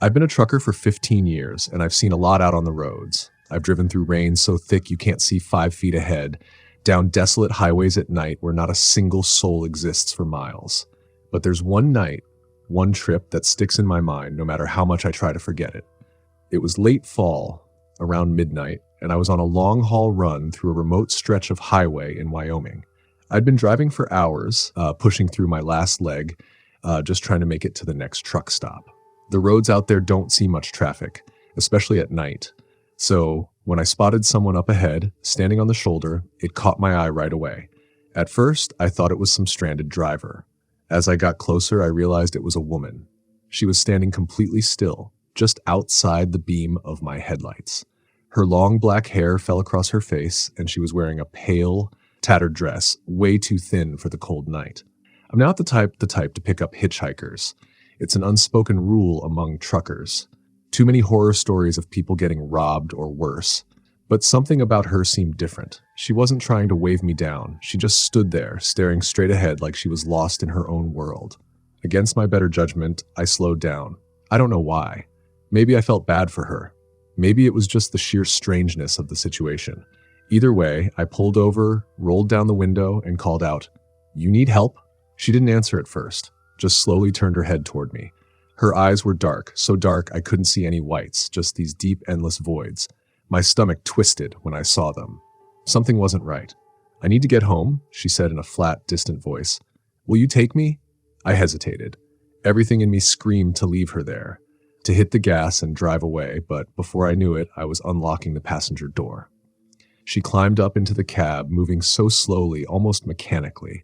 I've been a trucker for 15 years, and I've seen a lot out on the roads. I've driven through rain so thick you can't see 5 feet ahead, down desolate highways at night where not a single soul exists for miles. But there's one night, one trip that sticks in my mind no matter how much I try to forget it. It was late fall, around midnight, and I was on a long-haul run through a remote stretch of highway in Wyoming. I'd been driving for hours, pushing through my last leg, just trying to make it to the next truck stop. The roads out there don't see much traffic, especially at night. So when I spotted someone up ahead, standing on the shoulder, it caught my eye right away. At first, I thought it was some stranded driver. As I got closer, I realized it was a woman. She was standing completely still, just outside the beam of my headlights. Her long black hair fell across her face, and she was wearing a pale, tattered dress, way too thin for the cold night. I'm not the type to pick up hitchhikers. It's an unspoken rule among truckers. Too many horror stories of people getting robbed or worse. But something about her seemed different. She wasn't trying to wave me down. She just stood there, staring straight ahead like she was lost in her own world. Against my better judgment, I slowed down. I don't know why. Maybe I felt bad for her. Maybe it was just the sheer strangeness of the situation. Either way, I pulled over, rolled down the window, and called out, "You need help?" She didn't answer at first, just slowly turned her head toward me. Her eyes were dark, so dark I couldn't see any whites, just these deep, endless voids. My stomach twisted when I saw them. Something wasn't right. "I need to get home," she said in a flat, distant voice. "Will you take me?" I hesitated. Everything in me screamed to leave her there, to hit the gas and drive away, but before I knew it, I was unlocking the passenger door. She climbed up into the cab, moving so slowly, almost mechanically.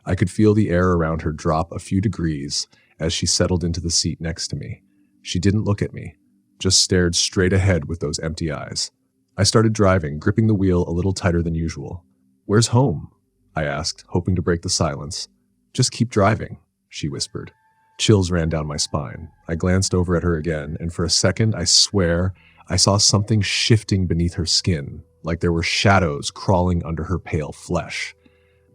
I could feel the air around her drop a few degrees as she settled into the seat next to me. She didn't look at me, just stared straight ahead with those empty eyes. I started driving, gripping the wheel a little tighter than usual. "Where's home?" I asked, hoping to break the silence. "Just keep driving," she whispered. Chills ran down my spine. I glanced over at her again, and for a second, I swear, I saw something shifting beneath her skin, like there were shadows crawling under her pale flesh.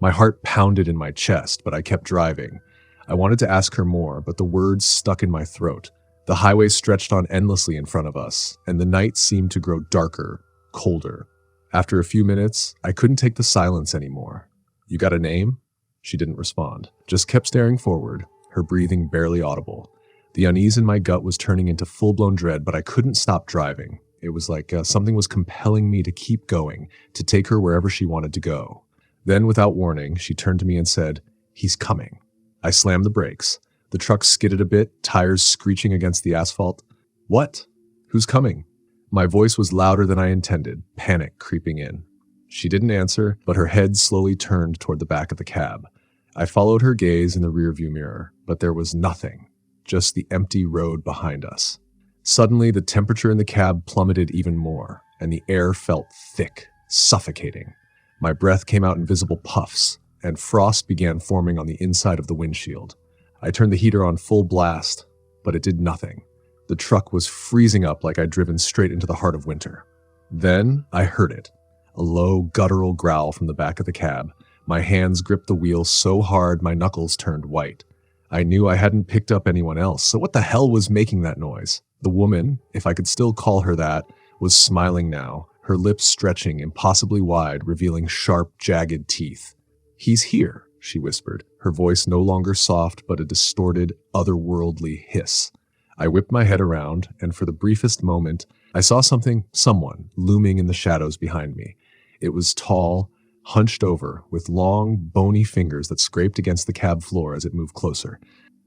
My heart pounded in my chest, but I kept driving. I wanted to ask her more, but the words stuck in my throat. The highway stretched on endlessly in front of us, and the night seemed to grow darker, colder. After a few minutes, I couldn't take the silence anymore. "You got a name?" She didn't respond, just kept staring forward, her breathing barely audible. The unease in my gut was turning into full-blown dread, but I couldn't stop driving. It was like something was compelling me to keep going, to take her wherever she wanted to go. Then, without warning, she turned to me and said, "He's coming." I slammed the brakes. The truck skidded a bit, tires screeching against the asphalt. "What? Who's coming?" My voice was louder than I intended, panic creeping in. She didn't answer, but her head slowly turned toward the back of the cab. I followed her gaze in the rearview mirror, but there was nothing, just the empty road behind us. Suddenly, the temperature in the cab plummeted even more, and the air felt thick, suffocating. My breath came out in visible puffs, and frost began forming on the inside of the windshield. I turned the heater on full blast, but it did nothing. The truck was freezing up like I'd driven straight into the heart of winter. Then I heard it, a low, guttural growl from the back of the cab. My hands gripped the wheel so hard my knuckles turned white. I knew I hadn't picked up anyone else, so what the hell was making that noise? The woman, if I could still call her that, was smiling now, her lips stretching impossibly wide, revealing sharp, jagged teeth. "He's here," she whispered, her voice no longer soft but a distorted, otherworldly hiss. I whipped my head around, and for the briefest moment, I saw someone, looming in the shadows behind me. It was tall, hunched over, with long, bony fingers that scraped against the cab floor as it moved closer.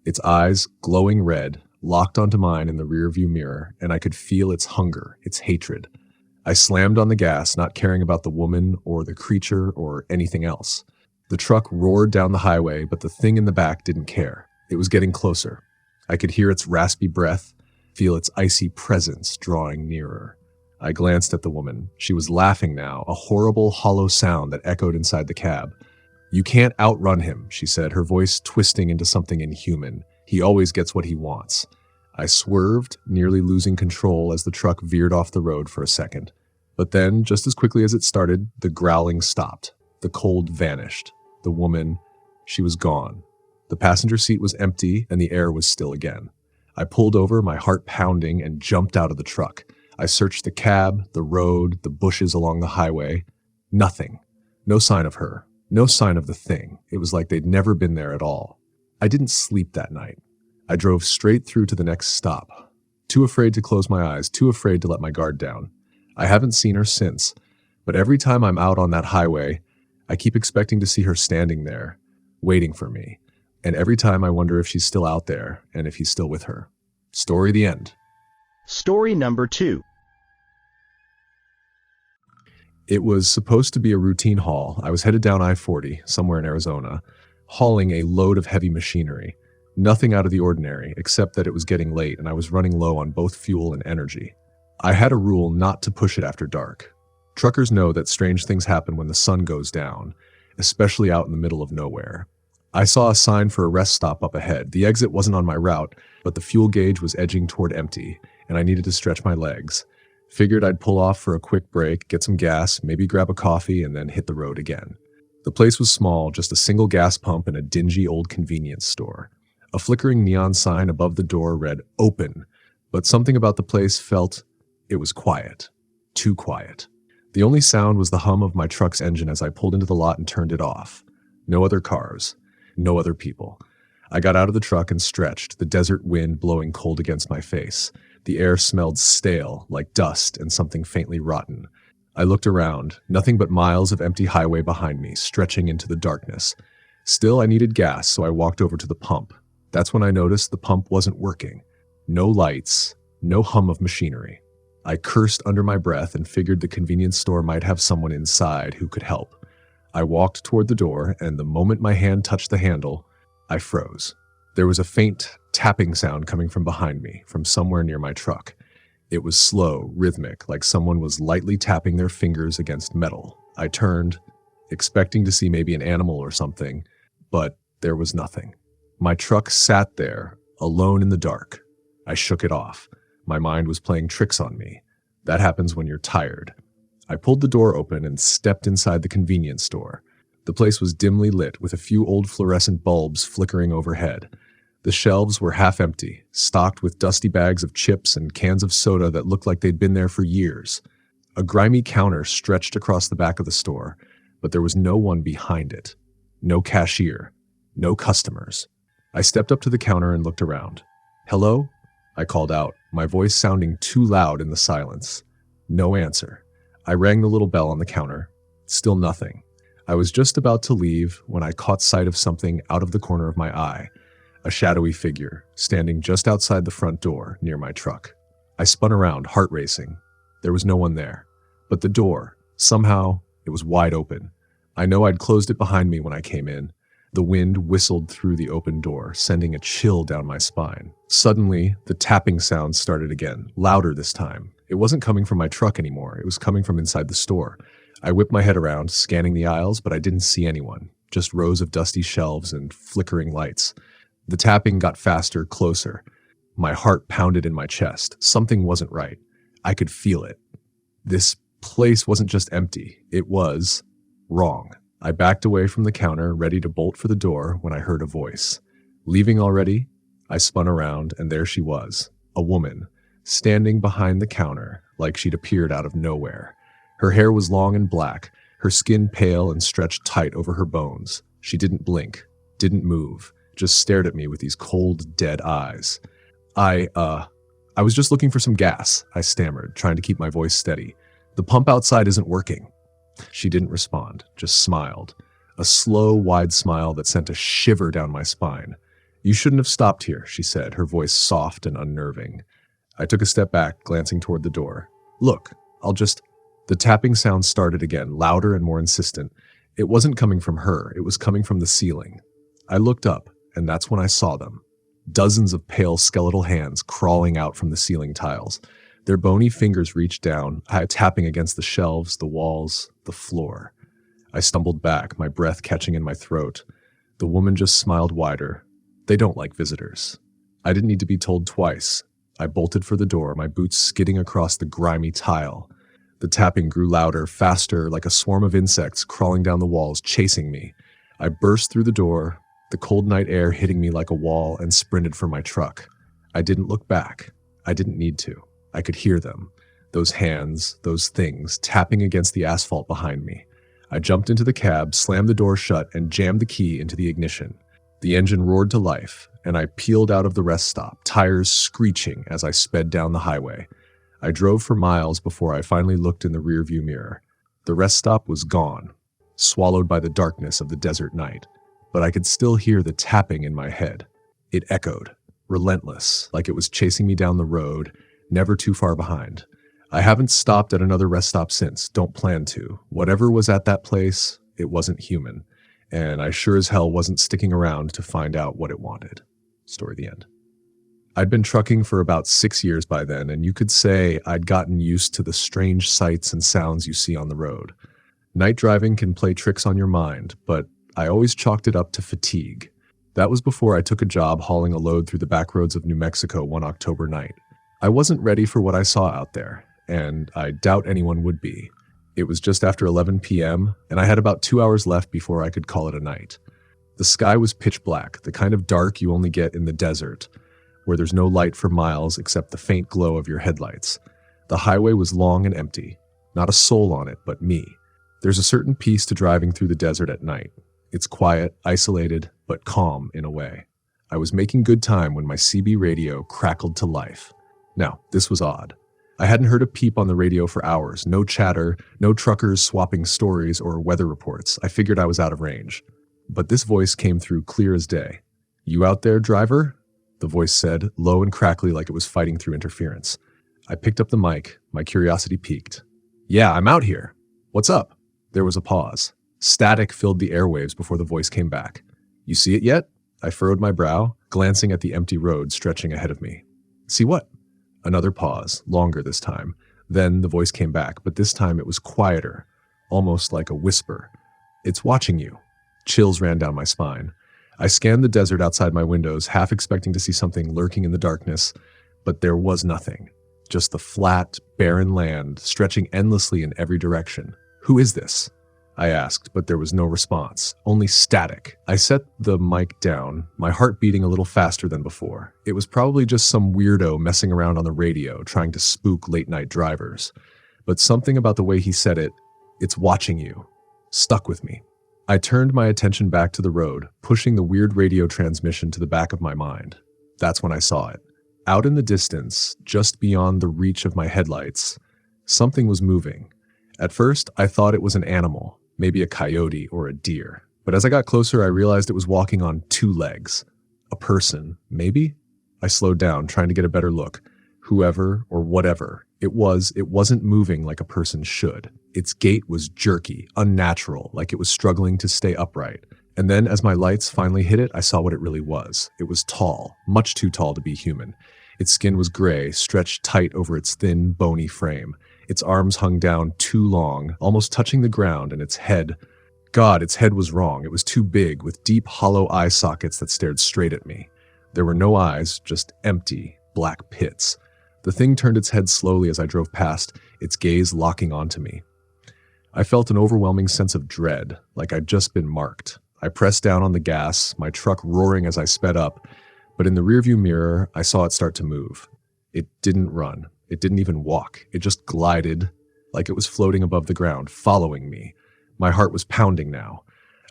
Its eyes, glowing red, locked onto mine in the rearview mirror, and I could feel its hunger, its hatred. I slammed on the gas, not caring about the woman or the creature or anything else. The truck roared down the highway, but the thing in the back didn't care. It was getting closer. I could hear its raspy breath, feel its icy presence drawing nearer. I glanced at the woman. She was laughing now, a horrible, hollow sound that echoed inside the cab. "You can't outrun him," she said, her voice twisting into something inhuman. "He always gets what he wants." I swerved, nearly losing control as the truck veered off the road for a second. But then, just as quickly as it started, the growling stopped. The cold vanished. The woman, she was gone. The passenger seat was empty, and the air was still again. I pulled over, my heart pounding, and jumped out of the truck. I searched the cab, the road, the bushes along the highway. Nothing. No sign of her. No sign of the thing. It was like they'd never been there at all. I didn't sleep that night. I drove straight through to the next stop. Too afraid to close my eyes, too afraid to let my guard down. I haven't seen her since, but every time I'm out on that highway, I keep expecting to see her standing there, waiting for me. And every time I wonder if she's still out there and if he's still with her. Story the end. Story number 2. It was supposed to be a routine haul. I was headed down I-40, somewhere in Arizona, hauling a load of heavy machinery. Nothing out of the ordinary, except that it was getting late and I was running low on both fuel and energy. I had a rule not to push it after dark. Truckers know that strange things happen when the sun goes down, especially out in the middle of nowhere. I saw a sign for a rest stop up ahead. The exit wasn't on my route, but the fuel gauge was edging toward empty, and I needed to stretch my legs. Figured I'd pull off for a quick break, get some gas, maybe grab a coffee, and then hit the road again. The place was small, just a single gas pump and a dingy old convenience store. A flickering neon sign above the door read "Open," but something about the place felt it was quiet. Too quiet. The only sound was the hum of my truck's engine as I pulled into the lot and turned it off. No other cars. No other people. I got out of the truck and stretched, the desert wind blowing cold against my face. The air smelled stale, like dust and something faintly rotten. I looked around, nothing but miles of empty highway behind me, stretching into the darkness. Still, I needed gas, so I walked over to the pump. That's when I noticed the pump wasn't working. No lights, no hum of machinery. I cursed under my breath and figured the convenience store might have someone inside who could help. I walked toward the door, and the moment my hand touched the handle, I froze. There was a faint tapping sound coming from behind me, from somewhere near my truck. It was slow, rhythmic, like someone was lightly tapping their fingers against metal. I turned, expecting to see maybe an animal or something, but there was nothing. My truck sat there, alone in the dark. I shook it off. My mind was playing tricks on me. That happens when you're tired. I pulled the door open and stepped inside the convenience store. The place was dimly lit, with a few old fluorescent bulbs flickering overhead. The shelves were half empty, stocked with dusty bags of chips and cans of soda that looked like they'd been there for years. A grimy counter stretched across the back of the store, but there was no one behind it. No cashier. No customers. I stepped up to the counter and looked around. "Hello?" I called out, my voice sounding too loud in the silence. No answer. I rang the little bell on the counter. Still nothing. I was just about to leave when I caught sight of something out of the corner of my eye. A shadowy figure, standing just outside the front door, near my truck. I spun around, heart racing. There was no one there. But the door, somehow, it was wide open. I know I'd closed it behind me when I came in. The wind whistled through the open door, sending a chill down my spine. Suddenly, the tapping sound started again, louder this time. It wasn't coming from my truck anymore. It was coming from inside the store. I whipped my head around, scanning the aisles, but I didn't see anyone. Just rows of dusty shelves and flickering lights. The tapping got faster, closer. My heart pounded in my chest. Something wasn't right. I could feel it. This place wasn't just empty. It was wrong. I backed away from the counter, ready to bolt for the door, when I heard a voice. "Leaving already?" I spun around, and there she was, a woman, standing behind the counter like she'd appeared out of nowhere. Her hair was long and black, her skin pale and stretched tight over her bones. She didn't blink, didn't move, just stared at me with these cold, dead eyes. I was just looking for some gas," I stammered, trying to keep my voice steady. "The pump outside isn't working." She didn't respond, just smiled. A slow, wide smile that sent a shiver down my spine. "You shouldn't have stopped here," she said, her voice soft and unnerving. I took a step back, glancing toward the door. "Look, I'll just..." The tapping sound started again, louder and more insistent. It wasn't coming from her, it was coming from the ceiling. I looked up, and that's when I saw them. Dozens of pale skeletal hands crawling out from the ceiling tiles. Their bony fingers reached down, tapping against the shelves, the walls, the floor. I stumbled back, my breath catching in my throat. The woman just smiled wider. They don't like visitors. I didn't need to be told twice. I bolted for the door, my boots skidding across the grimy tile. The tapping grew louder, faster, like a swarm of insects crawling down the walls, chasing me. I burst through the door, the cold night air hitting me like a wall, and sprinted for my truck. I didn't look back. I didn't need to. I could hear them. Those hands, those things, tapping against the asphalt behind me. I jumped into the cab, slammed the door shut, and jammed the key into the ignition. The engine roared to life, and I peeled out of the rest stop, tires screeching as I sped down the highway. I drove for miles before I finally looked in the rearview mirror. The rest stop was gone, swallowed by the darkness of the desert night, but I could still hear the tapping in my head. It echoed, relentless, like it was chasing me down the road, never too far behind. I haven't stopped at another rest stop since, don't plan to. Whatever was at that place, it wasn't human, and I sure as hell wasn't sticking around to find out what it wanted. Story the end. I'd been trucking for about 6 years by then, and you could say I'd gotten used to the strange sights and sounds you see on the road. Night driving can play tricks on your mind, but I always chalked it up to fatigue. That was before I took a job hauling a load through the back roads of New Mexico one October night. I wasn't ready for what I saw out there, and I doubt anyone would be. It was just after 11 p.m., and I had about 2 hours left before I could call it a night. The sky was pitch black, the kind of dark you only get in the desert, where there's no light for miles except the faint glow of your headlights. The highway was long and empty. Not a soul on it but me. There's a certain peace to driving through the desert at night. It's quiet, isolated, but calm in a way. I was making good time when my CB radio crackled to life. Now, this was odd. I hadn't heard a peep on the radio for hours. No chatter, no truckers swapping stories or weather reports. I figured I was out of range. But this voice came through clear as day. "You out there, driver?" The voice said, low and crackly like it was fighting through interference. I picked up the mic, my curiosity piqued. "Yeah, I'm out here. What's up?" There was a pause. Static filled the airwaves before the voice came back. "You see it yet?" I furrowed my brow, glancing at the empty road stretching ahead of me. "See what?" Another pause, longer this time. Then the voice came back, but this time it was quieter, almost like a whisper. "It's watching you." Chills ran down my spine. I scanned the desert outside my windows, half expecting to see something lurking in the darkness, but there was nothing. Just the flat, barren land, stretching endlessly in every direction. "Who is this?" I asked, but there was no response, only static. I set the mic down, my heart beating a little faster than before. It was probably just some weirdo messing around on the radio, trying to spook late-night drivers. But something about the way he said it, "It's watching you," stuck with me. I turned my attention back to the road, pushing the weird radio transmission to the back of my mind. That's when I saw it. Out in the distance, just beyond the reach of my headlights, something was moving. At first, I thought it was an animal, maybe a coyote or a deer. But as I got closer, I realized it was walking on 2 legs. A person, maybe? I slowed down, trying to get a better look. Whoever or whatever it wasn't moving like a person should. Its gait was jerky, unnatural, like it was struggling to stay upright. And then as my lights finally hit it, I saw what it really was. It was tall, much too tall to be human. Its skin was gray, stretched tight over its thin, bony frame. Its arms hung down too long, almost touching the ground, and its head... God, its head was wrong. It was too big, with deep, hollow eye sockets that stared straight at me. There were no eyes, just empty, black pits. The thing turned its head slowly as I drove past, its gaze locking onto me. I felt an overwhelming sense of dread, like I'd just been marked. I pressed down on the gas, my truck roaring as I sped up, but in the rearview mirror, I saw it start to move. It didn't run. It didn't even walk. It just glided, like it was floating above the ground, following me. My heart was pounding now.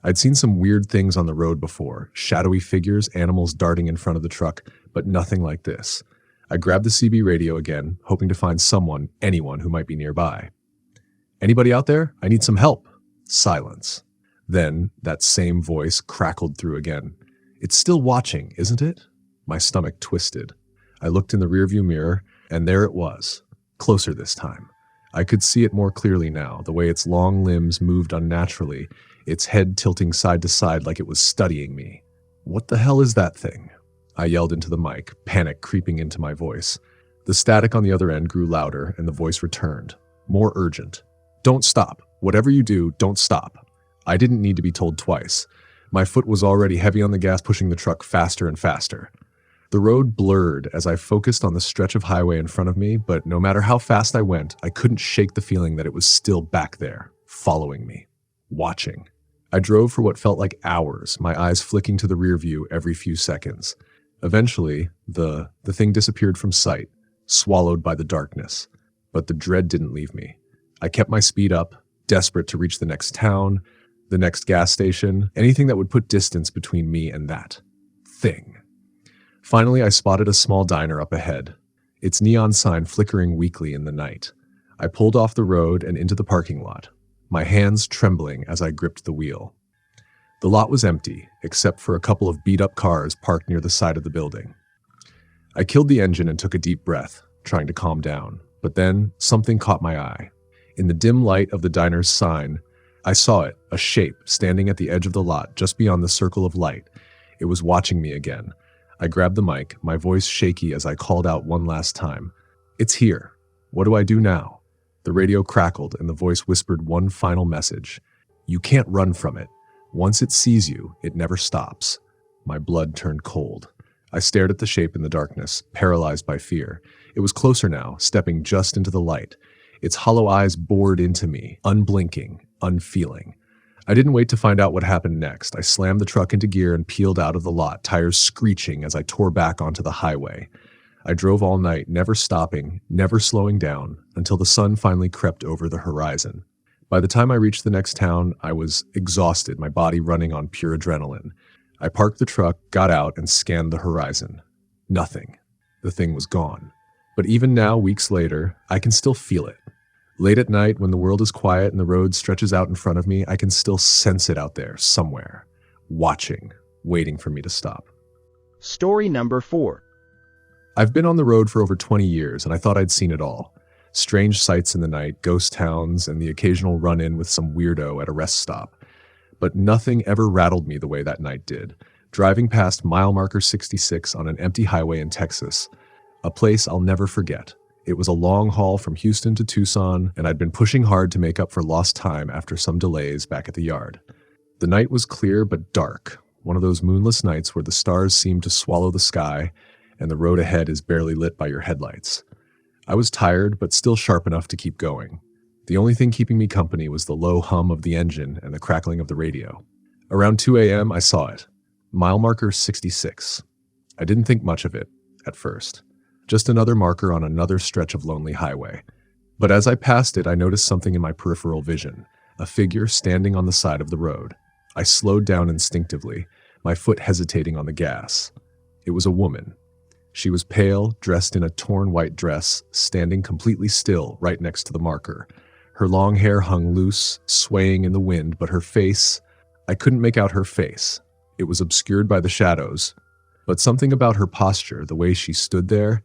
I'd seen some weird things on the road before, shadowy figures, animals darting in front of the truck, but nothing like this. I grabbed the CB radio again, hoping to find someone, anyone who might be nearby. "Anybody out there? I need some help." Silence. Then that same voice crackled through again. "It's still watching, isn't it?" My stomach twisted. I looked in the rearview mirror, and there it was, closer this time. I could see it more clearly now, the way its long limbs moved unnaturally, its head tilting side to side like it was studying me. "What the hell is that thing?" I yelled into the mic, panic creeping into my voice. The static on the other end grew louder, and the voice returned, more urgent. "Don't stop. Whatever you do, don't stop." I didn't need to be told twice. My foot was already heavy on the gas, pushing the truck faster and faster. The road blurred as I focused on the stretch of highway in front of me, but no matter how fast I went, I couldn't shake the feeling that it was still back there, following me, watching. I drove for what felt like hours, my eyes flicking to the rear view every few seconds. Eventually, the thing disappeared from sight, swallowed by the darkness. But the dread didn't leave me. I kept my speed up, desperate to reach the next town, the next gas station, anything that would put distance between me and that thing. Finally, I spotted a small diner up ahead, its neon sign flickering weakly in the night. I pulled off the road and into the parking lot, my hands trembling as I gripped the wheel. The lot was empty, except for a couple of beat-up cars parked near the side of the building. I killed the engine and took a deep breath, trying to calm down, but then something caught my eye. In the dim light of the diner's sign, I saw it, a shape standing at the edge of the lot just beyond the circle of light. It was watching me again. I grabbed the mic, my voice shaky as I called out one last time. "It's here. What do I do now?" The radio crackled and the voice whispered one final message. "You can't run from it. Once it sees you, it never stops." My blood turned cold. I stared at the shape in the darkness, paralyzed by fear. It was closer now, stepping just into the light. Its hollow eyes bored into me, unblinking, unfeeling. I didn't wait to find out what happened next. I slammed the truck into gear and peeled out of the lot, tires screeching as I tore back onto the highway. I drove all night, never stopping, never slowing down, until the sun finally crept over the horizon. By the time I reached the next town, I was exhausted, my body running on pure adrenaline. I parked the truck, got out, and scanned the horizon. Nothing. The thing was gone. But even now, weeks later, I can still feel it. Late at night, when the world is quiet and the road stretches out in front of me, I can still sense it out there, somewhere. Watching, waiting for me to stop. Story number 4. I've been on the road for over 20 years, and I thought I'd seen it all. Strange sights in the night, ghost towns, and the occasional run-in with some weirdo at a rest stop. But nothing ever rattled me the way that night did. Driving past mile marker 66 on an empty highway in Texas, a place I'll never forget. It was a long haul from Houston to Tucson, and I'd been pushing hard to make up for lost time after some delays back at the yard. The night was clear but dark, one of those moonless nights where the stars seem to swallow the sky, and the road ahead is barely lit by your headlights. I was tired, but still sharp enough to keep going. The only thing keeping me company was the low hum of the engine and the crackling of the radio. Around 2 a.m., I saw it. Mile marker 66. I didn't think much of it, at first. Just another marker on another stretch of lonely highway. But as I passed it, I noticed something in my peripheral vision, a figure standing on the side of the road. I slowed down instinctively, my foot hesitating on the gas. It was a woman. She was pale, dressed in a torn white dress, standing completely still right next to the marker. Her long hair hung loose, swaying in the wind, but her face, I couldn't make out her face. It was obscured by the shadows, but something about her posture, the way she stood there,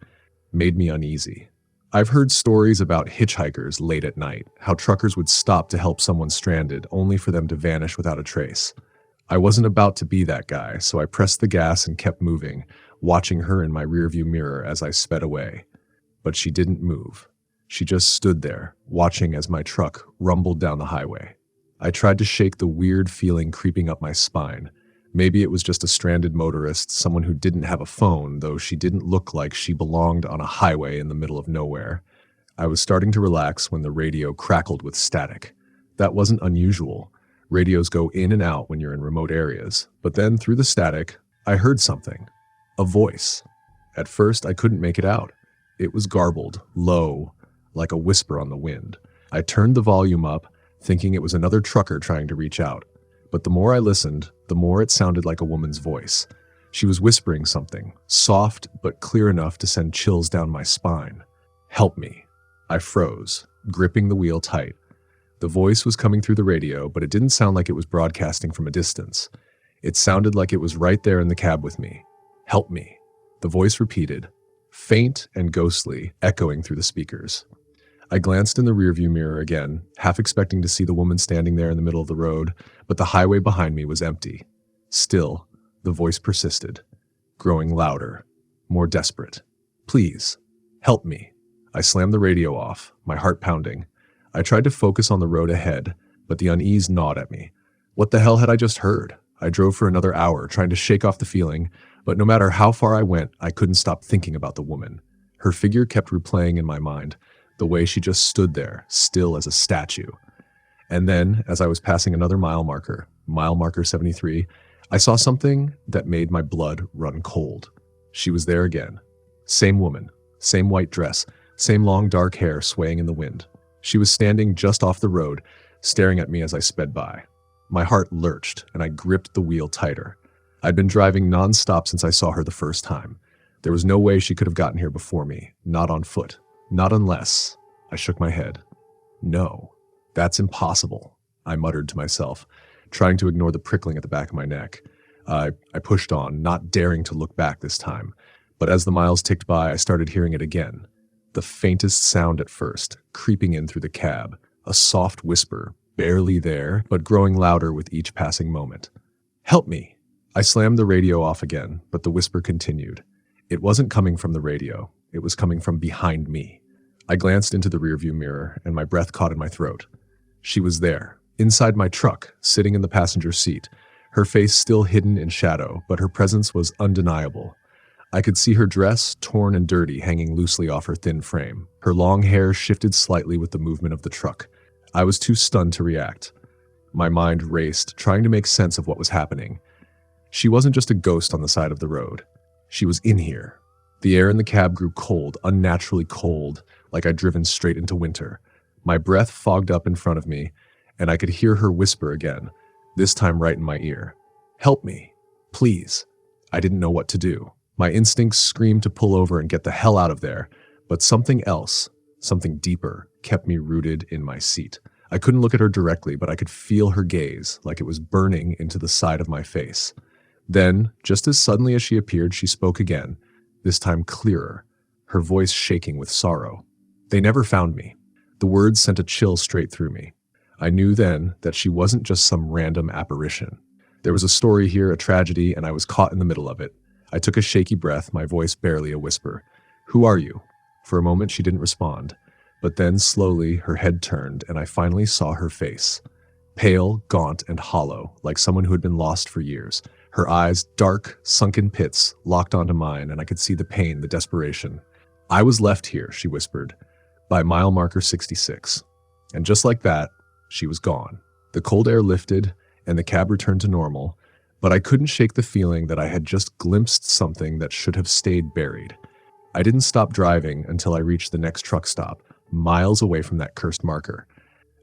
made me uneasy. I've heard stories about hitchhikers late at night, how truckers would stop to help someone stranded, only for them to vanish without a trace. I wasn't about to be that guy, so I pressed the gas and kept moving, watching her in my rearview mirror as I sped away. But she didn't move. She just stood there, watching as my truck rumbled down the highway. I tried to shake the weird feeling creeping up my spine. Maybe it was just a stranded motorist, someone who didn't have a phone, though she didn't look like she belonged on a highway in the middle of nowhere. I was starting to relax when the radio crackled with static. That wasn't unusual. Radios go in and out when you're in remote areas. But then, through the static, I heard something. A voice. At first, I couldn't make it out. It was garbled, low, like a whisper on the wind. I turned the volume up, thinking it was another trucker trying to reach out. But the more I listened, the more it sounded like a woman's voice. She was whispering something, soft but clear enough to send chills down my spine. "Help me." I froze, gripping the wheel tight. The voice was coming through the radio, but it didn't sound like it was broadcasting from a distance. It sounded like it was right there in the cab with me. "Help me." The voice repeated, faint and ghostly, echoing through the speakers. I glanced in the rearview mirror again, half expecting to see the woman standing there in the middle of the road, but the highway behind me was empty. Still, the voice persisted, growing louder, more desperate. "Please, help me." I slammed the radio off, my heart pounding. I tried to focus on the road ahead, but the unease gnawed at me. What the hell had I just heard? I drove for another hour, trying to shake off the feeling, but no matter how far I went, I couldn't stop thinking about the woman. Her figure kept replaying in my mind, the way she just stood there, still as a statue. And then, as I was passing another mile marker 73, I saw something that made my blood run cold. She was there again. Same woman, same white dress, same long dark hair swaying in the wind. She was standing just off the road, staring at me as I sped by. My heart lurched, and I gripped the wheel tighter. I'd been driving non-stop since I saw her the first time. There was no way she could have gotten here before me, not on foot. Not unless... I shook my head. No, that's impossible, I muttered to myself, trying to ignore the prickling at the back of my neck. I pushed on, not daring to look back this time. But as the miles ticked by, I started hearing it again. The faintest sound at first, creeping in through the cab. A soft whisper, barely there, but growing louder with each passing moment. Help me! I slammed the radio off again, but the whisper continued. It wasn't coming from the radio. It was coming from behind me. I glanced into the rearview mirror, and my breath caught in my throat. She was there, inside my truck, sitting in the passenger seat, her face still hidden in shadow, but her presence was undeniable. I could see her dress, torn and dirty, hanging loosely off her thin frame. Her long hair shifted slightly with the movement of the truck. I was too stunned to react. My mind raced, trying to make sense of what was happening. She wasn't just a ghost on the side of the road. She was in here. The air in the cab grew cold, unnaturally cold, like I'd driven straight into winter. My breath fogged up in front of me, and I could hear her whisper again, this time right in my ear. Help me, please. I didn't know what to do. My instincts screamed to pull over and get the hell out of there, but something else, something deeper, kept me rooted in my seat. I couldn't look at her directly, but I could feel her gaze, like it was burning into the side of my face. Then, just as suddenly as she appeared, she spoke again, this time clearer, her voice shaking with sorrow. They never found me. The words sent a chill straight through me. I knew then that she wasn't just some random apparition. There was a story here, a tragedy, and I was caught in the middle of it. I took a shaky breath, my voice barely a whisper. Who are you? For a moment she didn't respond, but then slowly her head turned and I finally saw her face. Pale, gaunt, and hollow, like someone who had been lost for years. Her eyes, dark, sunken pits, locked onto mine, and I could see the pain, the desperation. I was left here, she whispered, by mile marker 66. And just like that, she was gone. The cold air lifted, and the cab returned to normal, but I couldn't shake the feeling that I had just glimpsed something that should have stayed buried. I didn't stop driving until I reached the next truck stop, miles away from that cursed marker.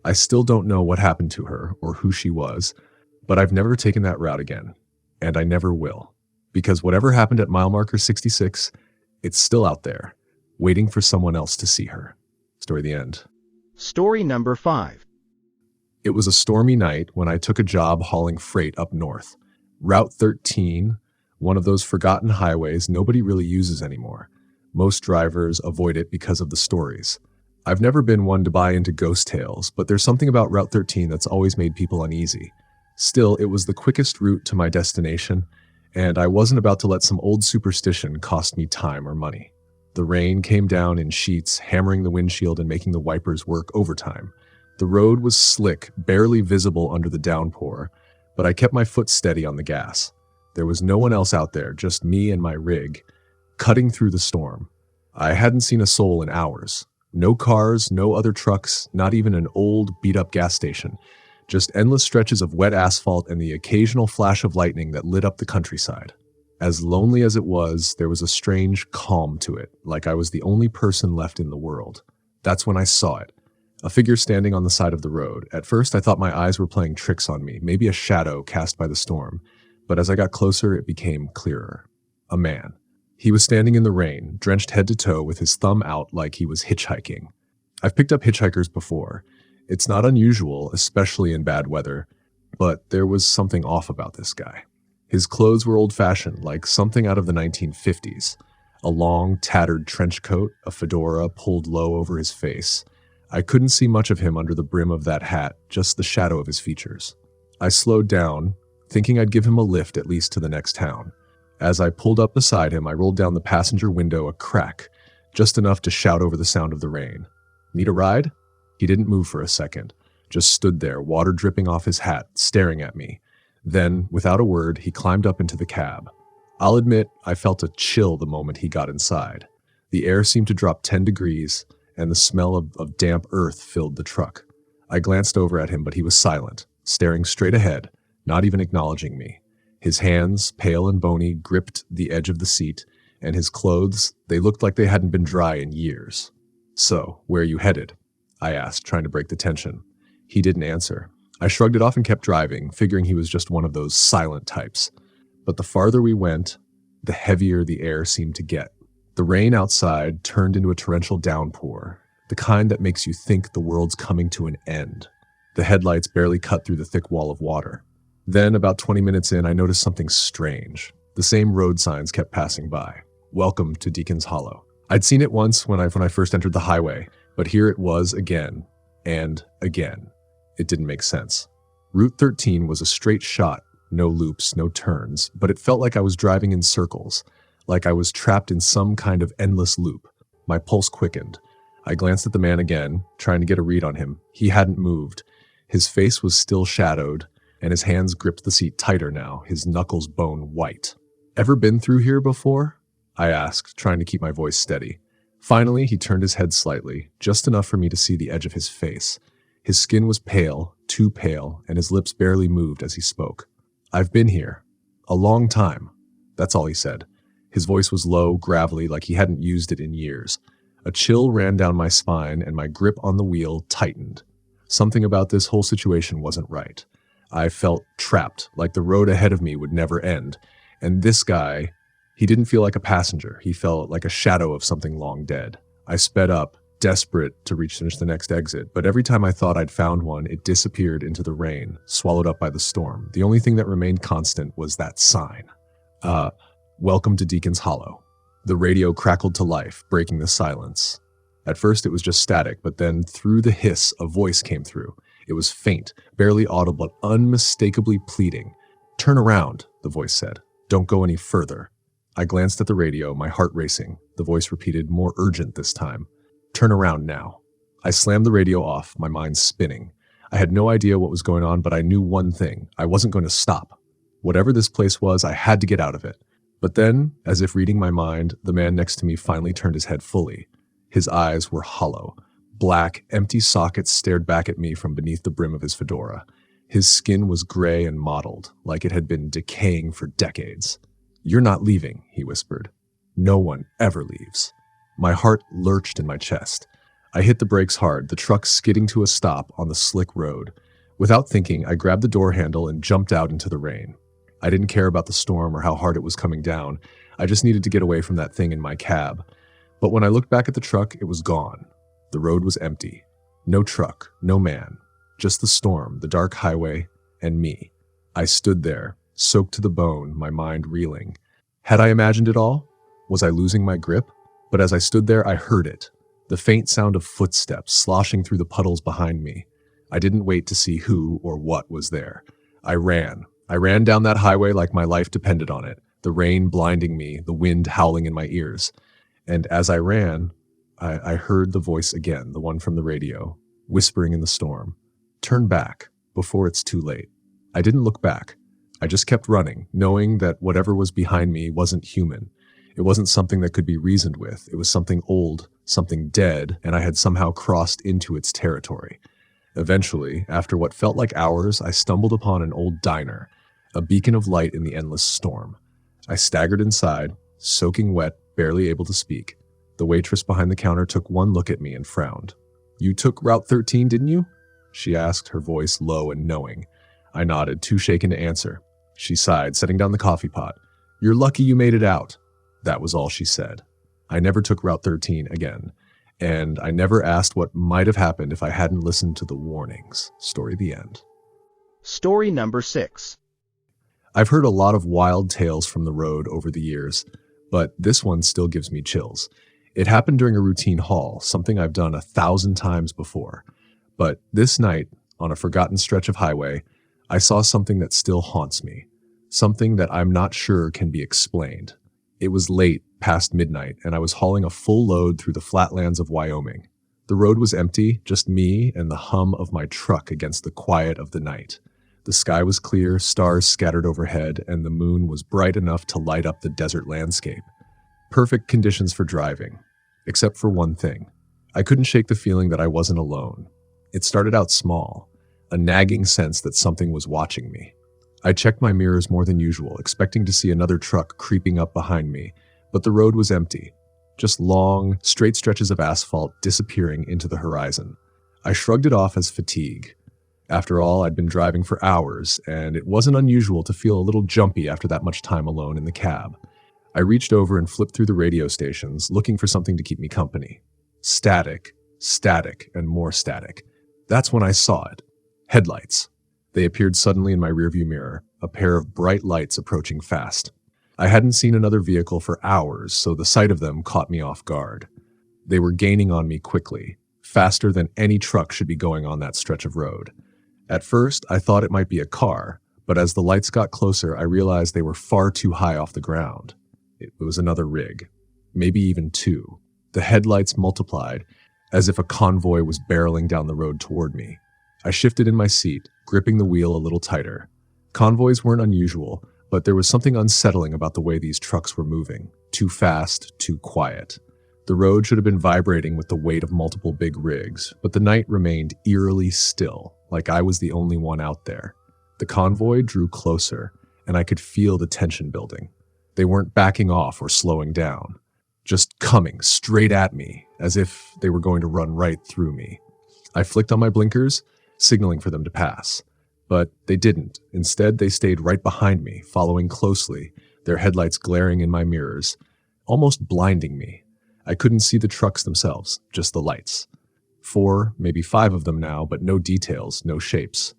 I still don't know what happened to her or who she was, but I've never taken that route again. And I never will. Because whatever happened at mile marker 66, it's still out there, waiting for someone else to see her. Story the end. Story number 5. It was a stormy night when I took a job hauling freight up north. Route 13, one of those forgotten highways nobody really uses anymore. Most drivers avoid it because of the stories. I've never been one to buy into ghost tales, but there's something about Route 13 that's always made people uneasy. Still, it was the quickest route to my destination, and I wasn't about to let some old superstition cost me time or money. The rain came down in sheets, hammering the windshield and making the wipers work overtime. The road was slick, barely visible under the downpour, but I kept my foot steady on the gas. There was no one else out there, just me and my rig, cutting through the storm. I hadn't seen a soul in hours. No cars, no other trucks, not even an old, beat-up gas station. Just endless stretches of wet asphalt and the occasional flash of lightning that lit up the countryside. As lonely as it was, there was a strange calm to it, like I was the only person left in the world. That's when I saw it. A figure standing on the side of the road. At first, I thought my eyes were playing tricks on me, maybe a shadow cast by the storm. But as I got closer, it became clearer. A man. He was standing in the rain, drenched head to toe with his thumb out like he was hitchhiking. I've picked up hitchhikers before. It's not unusual, especially in bad weather, but there was something off about this guy. His clothes were old-fashioned, like something out of the 1950s. A long, tattered trench coat, a fedora pulled low over his face. I couldn't see much of him under the brim of that hat, just the shadow of his features. I slowed down, thinking I'd give him a lift at least to the next town. As I pulled up beside him, I rolled down the passenger window a crack, just enough to shout over the sound of the rain. Need a ride? He didn't move for a second, just stood there, water dripping off his hat, staring at me. Then, without a word, he climbed up into the cab. I'll admit, I felt a chill the moment he got inside. The air seemed to drop 10 degrees, and the smell of damp earth filled the truck. I glanced over at him, but he was silent, staring straight ahead, not even acknowledging me. His hands, pale and bony, gripped the edge of the seat, and his clothes, they looked like they hadn't been dry in years. "So, where are you headed?" I asked, trying to break the tension. He didn't answer. I shrugged it off and kept driving, figuring he was just one of those silent types. But the farther we went, the heavier the air seemed to get. The rain outside turned into a torrential downpour, the kind that makes you think the world's coming to an end. The headlights barely cut through the thick wall of water. Then, about 20 minutes in, I noticed something strange. The same road signs kept passing by. "Welcome to Deacon's Hollow." I'd seen it once when I first entered the highway, but here it was again and again. It didn't make sense. Route 13 was a straight shot, no loops, no turns, but it felt like I was driving in circles, like I was trapped in some kind of endless loop. My pulse quickened. I glanced at the man again, trying to get a read on him. He hadn't moved. His face was still shadowed, and his hands gripped the seat tighter now, his knuckles bone white. "Ever been through here before?" I asked, trying to keep my voice steady. Finally, he turned his head slightly, just enough for me to see the edge of his face. His skin was pale, too pale, and his lips barely moved as he spoke. "I've been here. A long time." That's all he said. His voice was low, gravelly, like he hadn't used it in years. A chill ran down my spine, and my grip on the wheel tightened. Something about this whole situation wasn't right. I felt trapped, like the road ahead of me would never end. And this guy, he didn't feel like a passenger. He felt like a shadow of something long dead. I sped up, desperate to reach the next exit, but every time I thought I'd found one, it disappeared into the rain, swallowed up by the storm. The only thing that remained constant was that sign. "Welcome to Deacon's Hollow." The radio crackled to life, breaking the silence. At first it was just static, but then through the hiss, a voice came through. It was faint, barely audible, but unmistakably pleading. "Turn around," the voice said. "Don't go any further." I glanced at the radio, my heart racing. The voice repeated, more urgent this time. "Turn around now." I slammed the radio off, my mind spinning. I had no idea what was going on, but I knew one thing. I wasn't going to stop. Whatever this place was, I had to get out of it. But then, as if reading my mind, the man next to me finally turned his head fully. His eyes were hollow. Black, empty sockets stared back at me from beneath the brim of his fedora. His skin was gray and mottled, like it had been decaying for decades. "You're not leaving," he whispered. "No one ever leaves." My heart lurched in my chest. I hit the brakes hard, the truck skidding to a stop on the slick road. Without thinking, I grabbed the door handle and jumped out into the rain. I didn't care about the storm or how hard it was coming down. I just needed to get away from that thing in my cab. But when I looked back at the truck, it was gone. The road was empty. No truck, no man. Just the storm, the dark highway, and me. I stood there, soaked to the bone, my mind reeling. Had I imagined it all? Was I losing my grip? But as I stood there, I heard it. The faint sound of footsteps sloshing through the puddles behind me. I didn't wait to see who or what was there. I ran. I ran down that highway like my life depended on it, the rain blinding me, the wind howling in my ears. And as I ran, I heard the voice again, the one from the radio, whispering in the storm. "Turn back, before it's too late." I didn't look back. I just kept running, knowing that whatever was behind me wasn't human. It wasn't something that could be reasoned with. It was something old, something dead, and I had somehow crossed into its territory. Eventually, after what felt like hours, I stumbled upon an old diner, a beacon of light in the endless storm. I staggered inside, soaking wet, barely able to speak. The waitress behind the counter took one look at me and frowned. "You took Route 13, didn't you?" she asked, her voice low and knowing. I nodded, too shaken to answer. She sighed, setting down the coffee pot. "You're lucky you made it out." That was all she said. I never took Route 13 again, and I never asked what might have happened if I hadn't listened to the warnings. Story the end. Story number 6. I've heard a lot of wild tales from the road over the years, but this one still gives me chills. It happened during a routine haul, something I've done 1,000 times before. But this night, on a forgotten stretch of highway, I saw something that still haunts me. Something that I'm not sure can be explained. It was late, past midnight, and I was hauling a full load through the flatlands of Wyoming. The road was empty, just me and the hum of my truck against the quiet of the night. The sky was clear, stars scattered overhead, and the moon was bright enough to light up the desert landscape. Perfect conditions for driving, except for one thing. I couldn't shake the feeling that I wasn't alone. It started out small, a nagging sense that something was watching me. I checked my mirrors more than usual, expecting to see another truck creeping up behind me, But the road was empty, just long, straight stretches of asphalt disappearing into the horizon. I shrugged it off as fatigue. After all, I'd been driving for hours, and it wasn't unusual to feel a little jumpy after that much time alone in the cab. I reached over and flipped through the radio stations, looking for something to keep me company. Static, static, and more static. That's when I saw it. Headlights. They appeared suddenly in my rearview mirror, a pair of bright lights approaching fast. I hadn't seen another vehicle for hours, so the sight of them caught me off guard. They were gaining on me quickly, faster than any truck should be going on that stretch of road. At first, I thought it might be a car, but as the lights got closer, I realized they were far too high off the ground. It was another rig, maybe even two. The headlights multiplied, as if a convoy was barreling down the road toward me. I shifted in my seat, gripping the wheel a little tighter. Convoys weren't unusual, but there was something unsettling about the way these trucks were moving. Too fast, too quiet. The road should have been vibrating with the weight of multiple big rigs, but the night remained eerily still, like I was the only one out there. The convoy drew closer, and I could feel the tension building. They weren't backing off or slowing down, just coming straight at me, as if they were going to run right through me. I flicked on my blinkers, signaling for them to pass. But they didn't. Instead, they stayed right behind me, following closely, their headlights glaring in my mirrors, almost blinding me. I couldn't see the trucks themselves, just the lights. 4, maybe 5 of them now, but no details, no shapes.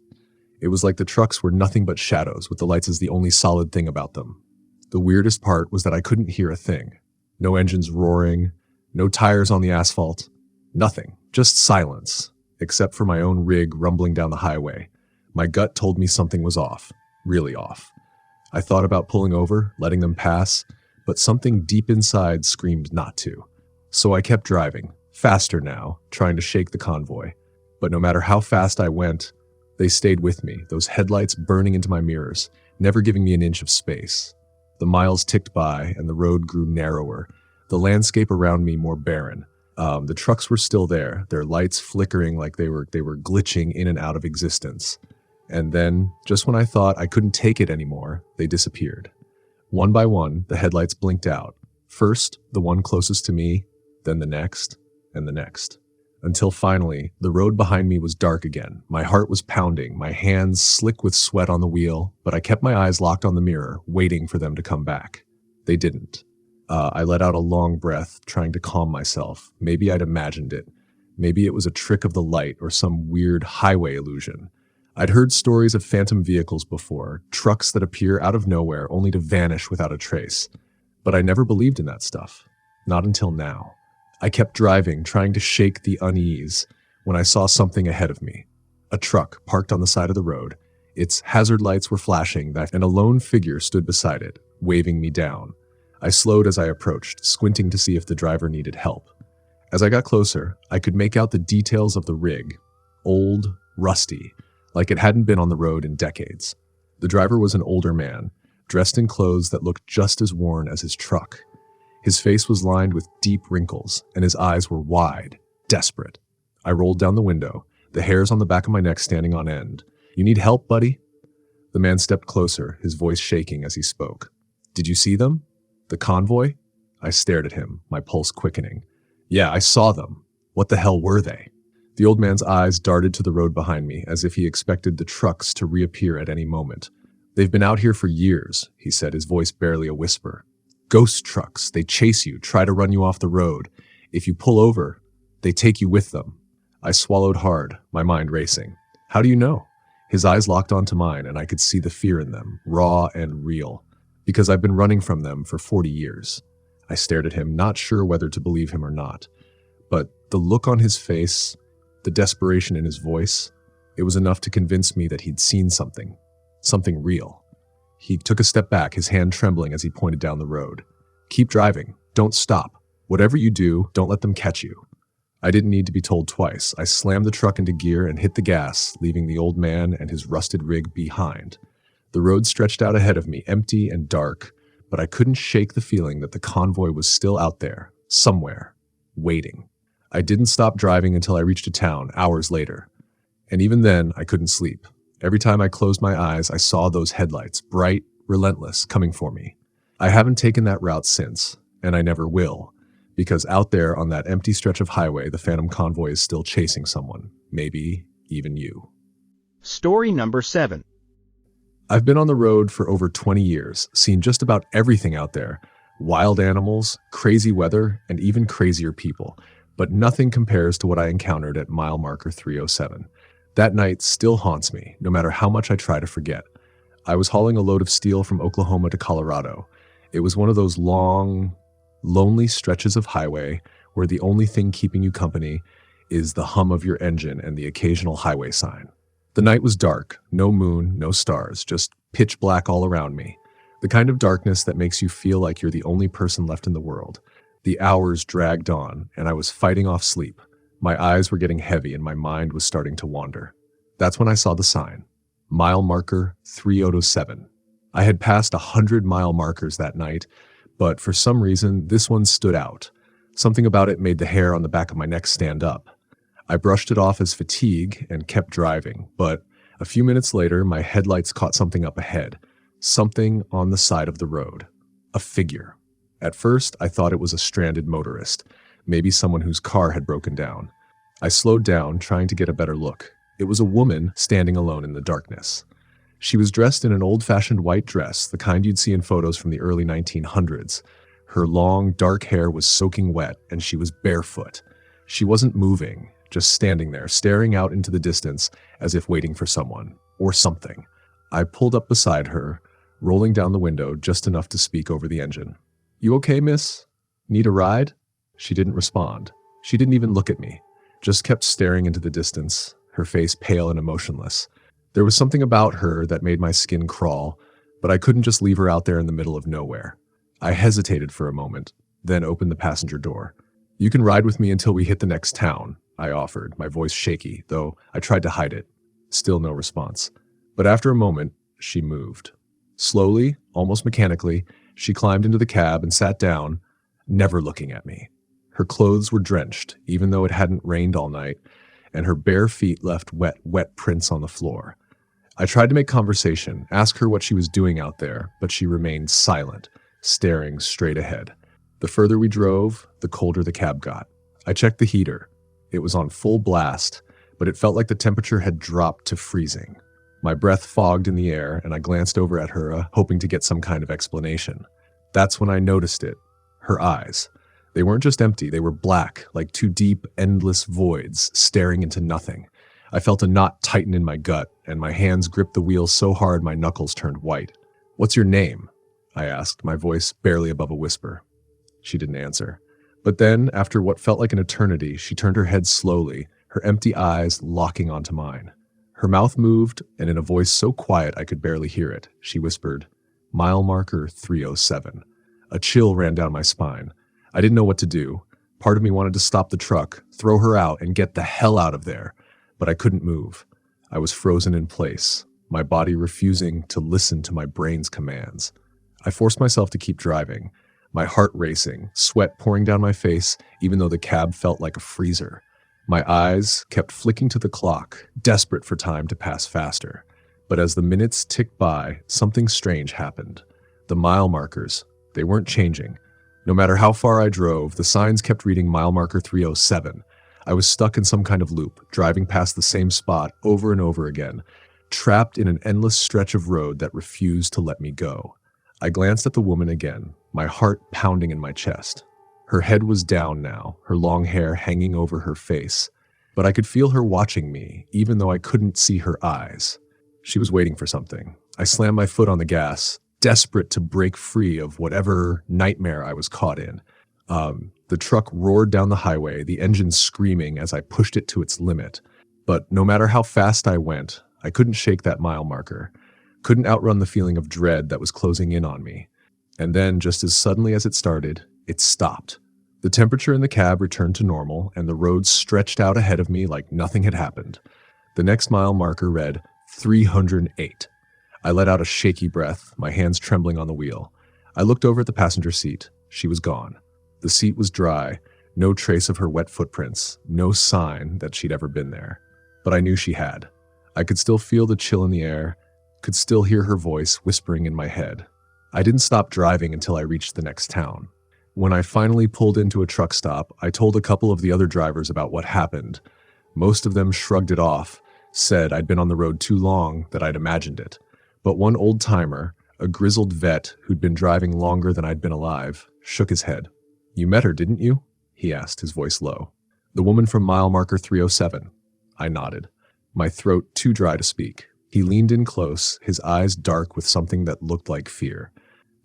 It was like the trucks were nothing but shadows, with the lights as the only solid thing about them. The weirdest part was that I couldn't hear a thing. No engines roaring, no tires on the asphalt, nothing, just silence, except for my own rig rumbling down the highway. My gut told me something was off, really off. I thought about pulling over, letting them pass, but something deep inside screamed not to. So I kept driving, faster now, trying to shake the convoy. But no matter how fast I went, they stayed with me, those headlights burning into my mirrors, never giving me an inch of space. The miles ticked by, and the road grew narrower, the landscape around me more barren. The trucks were still there, their lights flickering like they were glitching in and out of existence. And then, just when I thought I couldn't take it anymore, they disappeared. One by one, the headlights blinked out. First, the one closest to me, then the next, and the next. Until finally, the road behind me was dark again. My heart was pounding, my hands slick with sweat on the wheel, but I kept my eyes locked on the mirror, waiting for them to come back. They didn't. I let out a long breath, trying to calm myself. Maybe I'd imagined it. Maybe it was a trick of the light or some weird highway illusion. I'd heard stories of phantom vehicles before, trucks that appear out of nowhere only to vanish without a trace. But I never believed in that stuff. Not until now. I kept driving, trying to shake the unease, when I saw something ahead of me. A truck parked on the side of the road. Its hazard lights were flashing, and a lone figure stood beside it, waving me down. I slowed as I approached, squinting to see if the driver needed help. As I got closer, I could make out the details of the rig. Old, rusty, like it hadn't been on the road in decades. The driver was an older man, dressed in clothes that looked just as worn as his truck. His face was lined with deep wrinkles, and his eyes were wide, desperate. I rolled down the window, the hairs on the back of my neck standing on end. "You need help, buddy?" The man stepped closer, his voice shaking as he spoke. "Did you see them? The convoy?" I stared at him, my pulse quickening. "Yeah, I saw them. What the hell were they?" The old man's eyes darted to the road behind me, as if he expected the trucks to reappear at any moment. "They've been out here for years," he said, his voice barely a whisper. "Ghost trucks. They chase you, try to run you off the road. If you pull over, they take you with them." I swallowed hard, my mind racing. "How do you know?" His eyes locked onto mine, and I could see the fear in them, raw and real. "Because I've been running from them for 40 years. I stared at him, not sure whether to believe him or not. But the look on his face, the desperation in his voice, it was enough to convince me that he'd seen something. Something real. He took a step back, his hand trembling as he pointed down the road. "Keep driving. Don't stop. Whatever you do, don't let them catch you." I didn't need to be told twice. I slammed the truck into gear and hit the gas, leaving the old man and his rusted rig behind. The road stretched out ahead of me, empty and dark, but I couldn't shake the feeling that the convoy was still out there, somewhere, waiting. I didn't stop driving until I reached a town, hours later. And even then, I couldn't sleep. Every time I closed my eyes, I saw those headlights, bright, relentless, coming for me. I haven't taken that route since. And I never will, because out there on that empty stretch of highway, the Phantom Convoy is still chasing someone, maybe even you. Story number 7. I've been on the road for over 20 years, seen just about everything out there. Wild animals, crazy weather, and even crazier people. But nothing compares to what I encountered at mile marker 307. That night still haunts me, no matter how much I try to forget. I was hauling a load of steel from Oklahoma to Colorado. It was one of those long, lonely stretches of highway where the only thing keeping you company is the hum of your engine and the occasional highway sign. The night was dark, no moon, no stars, just pitch black all around me. The kind of darkness that makes you feel like you're the only person left in the world. The hours dragged on, and I was fighting off sleep. My eyes were getting heavy and my mind was starting to wander. That's when I saw the sign. Mile marker 307. I had passed 100 mile markers that night, but for some reason, this one stood out. Something about it made the hair on the back of my neck stand up. I brushed it off as fatigue and kept driving, but a few minutes later, my headlights caught something up ahead. Something on the side of the road. A figure. At first, I thought it was a stranded motorist, maybe someone whose car had broken down. I slowed down, trying to get a better look. It was a woman standing alone in the darkness. She was dressed in an old-fashioned white dress, the kind you'd see in photos from the early 1900s. Her long, dark hair was soaking wet, and she was barefoot. She wasn't moving, just standing there, staring out into the distance as if waiting for someone, or something. I pulled up beside her, rolling down the window just enough to speak over the engine. "You okay, miss? Need a ride?" She didn't respond. She didn't even look at me, just kept staring into the distance, her face pale and emotionless. There was something about her that made my skin crawl, but I couldn't just leave her out there in the middle of nowhere. I hesitated for a moment, then opened the passenger door. "You can ride with me until we hit the next town," I offered, my voice shaky, though I tried to hide it. Still no response. But after a moment, she moved. Slowly, almost mechanically, she climbed into the cab and sat down, never looking at me. Her clothes were drenched, even though it hadn't rained all night, and her bare feet left wet prints on the floor. I tried to make conversation, ask her what she was doing out there, but she remained silent, staring straight ahead. The further we drove, the colder the cab got. I checked the heater. It was on full blast, but it felt like the temperature had dropped to freezing. My breath fogged in the air, and I glanced over at her, hoping to get some kind of explanation. That's when I noticed it. Her eyes. They weren't just empty, they were black, like two deep, endless voids, staring into nothing. I felt a knot tighten in my gut, and my hands gripped the wheel so hard my knuckles turned white. "What's your name?" I asked, my voice barely above a whisper. She didn't answer. But then, after what felt like an eternity, she turned her head slowly, her empty eyes locking onto mine. Her mouth moved, and in a voice so quiet I could barely hear it, she whispered, "Mile marker 307. A chill ran down my spine. I didn't know what to do. Part of me wanted to stop the truck, throw her out, and get the hell out of there. But I couldn't move. I was frozen in place, my body refusing to listen to my brain's commands. I forced myself to keep driving, my heart racing, sweat pouring down my face, even though the cab felt like a freezer. My eyes kept flicking to the clock, desperate for time to pass faster. But as the minutes ticked by, something strange happened. The mile markers, they weren't changing. No matter how far I drove, the signs kept reading mile marker 307. I was stuck in some kind of loop, driving past the same spot over and over again, trapped in an endless stretch of road that refused to let me go. I glanced at the woman again, my heart pounding in my chest. Her head was down now, her long hair hanging over her face. But I could feel her watching me, even though I couldn't see her eyes. She was waiting for something. I slammed my foot on the gas, desperate to break free of whatever nightmare I was caught in. The truck roared down the highway, the engine screaming as I pushed it to its limit. But no matter how fast I went, I couldn't shake that mile marker. Couldn't outrun the feeling of dread that was closing in on me. And then, just as suddenly as it started, it stopped. The temperature in the cab returned to normal, and the road stretched out ahead of me like nothing had happened. The next mile marker read 308. I let out a shaky breath, my hands trembling on the wheel. I looked over at the passenger seat. She was gone. The seat was dry, no trace of her wet footprints, no sign that she'd ever been there. But I knew she had. I could still feel the chill in the air, could still hear her voice whispering in my head. I didn't stop driving until I reached the next town. When I finally pulled into a truck stop, I told a couple of the other drivers about what happened. Most of them shrugged it off, said I'd been on the road too long, that I'd imagined it. But one old-timer, a grizzled vet who'd been driving longer than I'd been alive, shook his head. "You met her, didn't you?" he asked, his voice low. "The woman from mile marker 307. I nodded, my throat too dry to speak. He leaned in close, his eyes dark with something that looked like fear.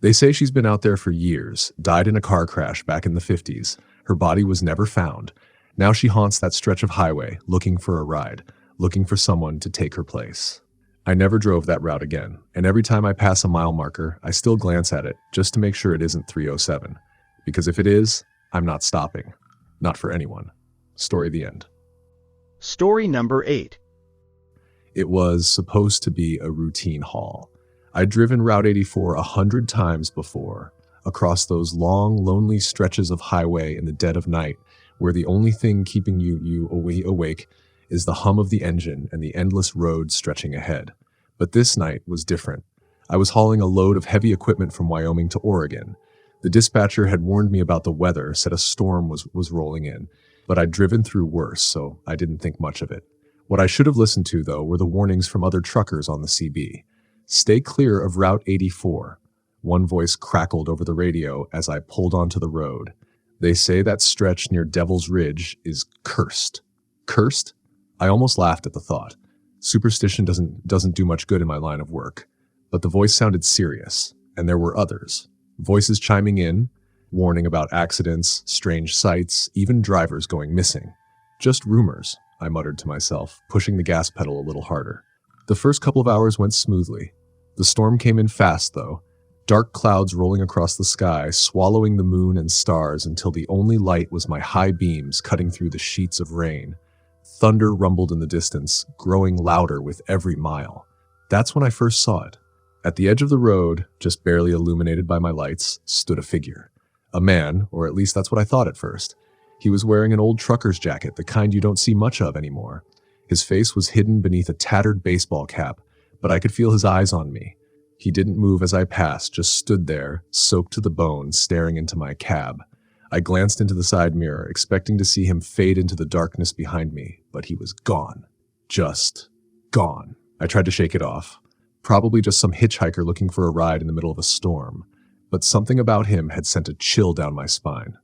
"They say she's been out there for years, died in a car crash back in the 50s. Her body was never found. Now she haunts that stretch of highway, looking for a ride, looking for someone to take her place." I never drove that route again, and every time I pass a mile marker, I still glance at it, just to make sure it isn't 307. Because if it is, I'm not stopping. Not for anyone. Story the end. Story number 8. It was supposed to be a routine haul. I'd driven Route 84 100 times before, across those long, lonely stretches of highway in the dead of night, where the only thing keeping you awake is the hum of the engine and the endless road stretching ahead. But this night was different. I was hauling a load of heavy equipment from Wyoming to Oregon. The dispatcher had warned me about the weather, said a storm was rolling in, but I'd driven through worse, so I didn't think much of it. What I should have listened to, though, were the warnings from other truckers on the CB. "Stay clear of Route 84. One voice crackled over the radio as I pulled onto the road. "They say that stretch near Devil's Ridge is cursed." Cursed? I almost laughed at the thought. Superstition doesn't do much good in my line of work. But the voice sounded serious, and there were others. Voices chiming in, warning about accidents, strange sights, even drivers going missing. "Just rumors," I muttered to myself, pushing the gas pedal a little harder. The first couple of hours went smoothly. The storm came in fast, though. Dark clouds rolling across the sky, swallowing the moon and stars until the only light was my high beams cutting through the sheets of rain. Thunder rumbled in the distance, growing louder with every mile. That's when I first saw it. At the edge of the road, just barely illuminated by my lights, stood a figure. A man, or at least that's what I thought at first. He was wearing an old trucker's jacket, the kind you don't see much of anymore. His face was hidden beneath a tattered baseball cap, but I could feel his eyes on me. He didn't move as I passed, just stood there, soaked to the bone, staring into my cab. I glanced into the side mirror, expecting to see him fade into the darkness behind me, but he was gone. Just gone. I tried to shake it off. Probably just some hitchhiker looking for a ride in the middle of a storm. But something about him had sent a chill down my spine.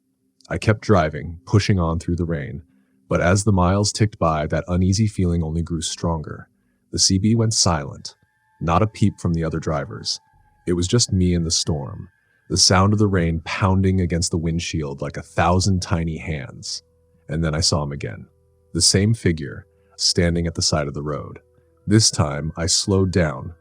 I kept driving, pushing on through the rain. But as the miles ticked by, that uneasy feeling only grew stronger. The CB went silent. Not a peep from the other drivers. It was just me and the storm. The sound of the rain pounding against the windshield like 1,000 tiny hands. And then I saw him again. The same figure, standing at the side of the road. This time, I slowed down.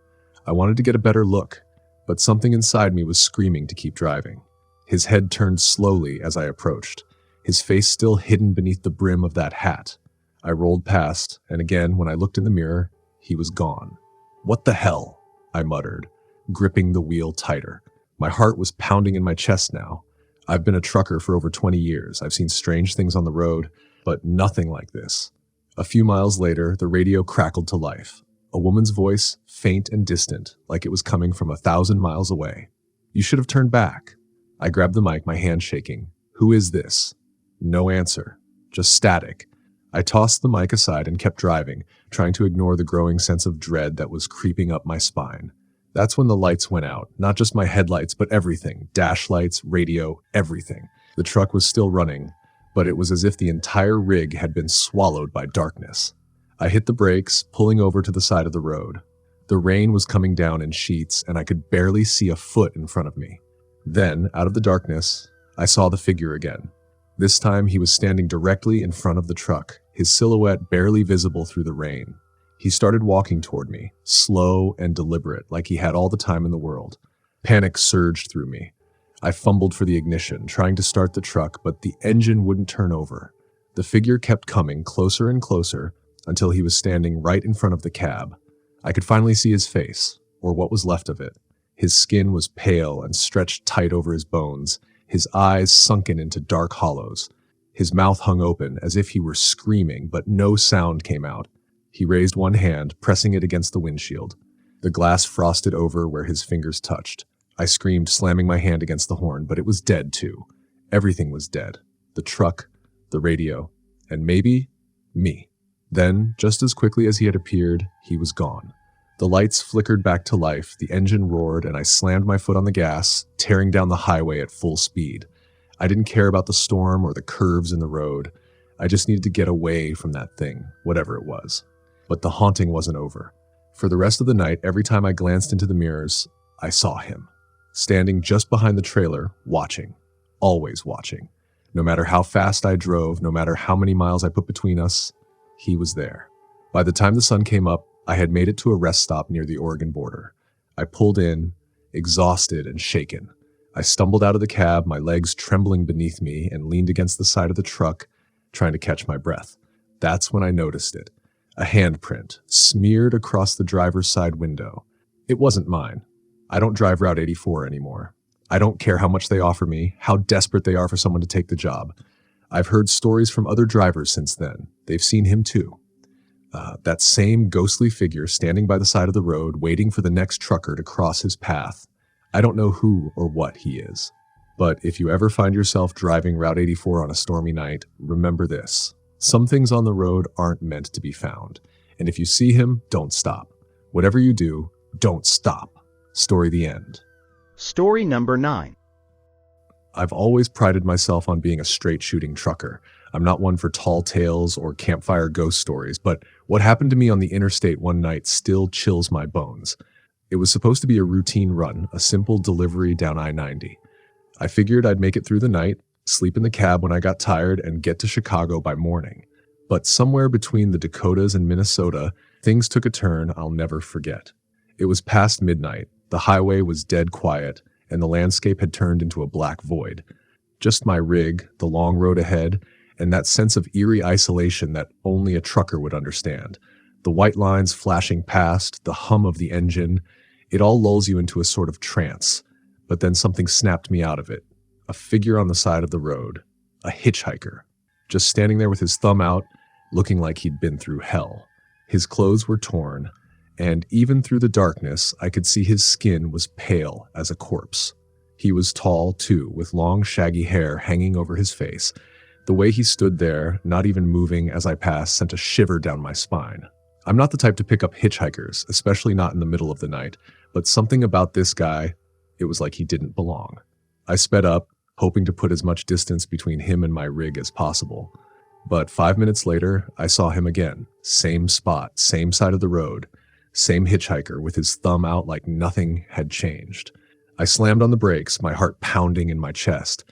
I wanted to get a better look, but something inside me was screaming to keep driving. His head turned slowly as I approached, his face still hidden beneath the brim of that hat. I rolled past, and again, when I looked in the mirror, he was gone. "What the hell?" I muttered, gripping the wheel tighter. My heart was pounding in my chest now. I've been a trucker for over 20 years. I've seen strange things on the road, but nothing like this. A few miles later, the radio crackled to life. A woman's voice, faint and distant, like it was coming from 1,000 miles away. "You should have turned back." I grabbed the mic, my hand shaking. "Who is this?" No answer. Just static. I tossed the mic aside and kept driving, trying to ignore the growing sense of dread that was creeping up my spine. That's when the lights went out. Not just my headlights, but everything. Dash lights, radio, everything. The truck was still running, but it was as if the entire rig had been swallowed by darkness. I hit the brakes, pulling over to the side of the road. The rain was coming down in sheets, and I could barely see a foot in front of me. Then, out of the darkness, I saw the figure again. This time, he was standing directly in front of the truck, his silhouette barely visible through the rain. He started walking toward me, slow and deliberate, like he had all the time in the world. Panic surged through me. I fumbled for the ignition, trying to start the truck, but the engine wouldn't turn over. The figure kept coming closer and closer until he was standing right in front of the cab. I could finally see his face, or what was left of it. His skin was pale and stretched tight over his bones, his eyes sunken into dark hollows. His mouth hung open as if he were screaming, but no sound came out. He raised one hand, pressing it against the windshield. The glass frosted over where his fingers touched. I screamed, slamming my hand against the horn, but it was dead too. Everything was dead. The truck, the radio, and maybe me. Then, just as quickly as he had appeared, he was gone. The lights flickered back to life, the engine roared, and I slammed my foot on the gas, tearing down the highway at full speed. I didn't care about the storm or the curves in the road. I just needed to get away from that thing, whatever it was. But the haunting wasn't over. For the rest of the night, every time I glanced into the mirrors, I saw him, standing just behind the trailer, watching, always watching. No matter how fast I drove, no matter how many miles I put between us, he was there. By the time the sun came up, I had made it to a rest stop near the Oregon border. I pulled in, exhausted and shaken. I stumbled out of the cab, my legs trembling beneath me, and leaned against the side of the truck, trying to catch my breath. That's when I noticed it. A handprint, smeared across the driver's side window. It wasn't mine. I don't drive Route 84 anymore. I don't care how much they offer me, how desperate they are for someone to take the job. I've heard stories from other drivers since then. They've seen him too. That same ghostly figure standing by the side of the road, waiting for the next trucker to cross his path. I don't know who or what he is. But if you ever find yourself driving Route 84 on a stormy night, remember this. Some things on the road aren't meant to be found. And if you see him, don't stop. Whatever you do, don't stop. Story the end. Story number 9. I've always prided myself on being a straight-shooting trucker. I'm not one for tall tales or campfire ghost stories, but what happened to me on the interstate one night still chills my bones. It was supposed to be a routine run, a simple delivery down I-90. I figured I'd make it through the night, sleep in the cab when I got tired, and get to Chicago by morning. But somewhere between the Dakotas and Minnesota, things took a turn I'll never forget. It was past midnight, the highway was dead quiet, and the landscape had turned into a black void. Just my rig, the long road ahead, and that sense of eerie isolation that only a trucker would understand. The white lines flashing past, the hum of the engine, it all lulls you into a sort of trance. But then something snapped me out of it. A figure on the side of the road. A hitchhiker. Just standing there with his thumb out, looking like he'd been through hell. His clothes were torn, and even through the darkness, I could see his skin was pale as a corpse. He was tall, too, with long, shaggy hair hanging over his face. The way he stood there, not even moving as I passed, sent a shiver down my spine. I'm not the type to pick up hitchhikers, especially not in the middle of the night, but something about this guy, it was like he didn't belong. I sped up, hoping to put as much distance between him and my rig as possible. But 5 minutes later, I saw him again. Same spot, same side of the road, same hitchhiker with his thumb out like nothing had changed. I slammed on the brakes, my heart pounding in my chest.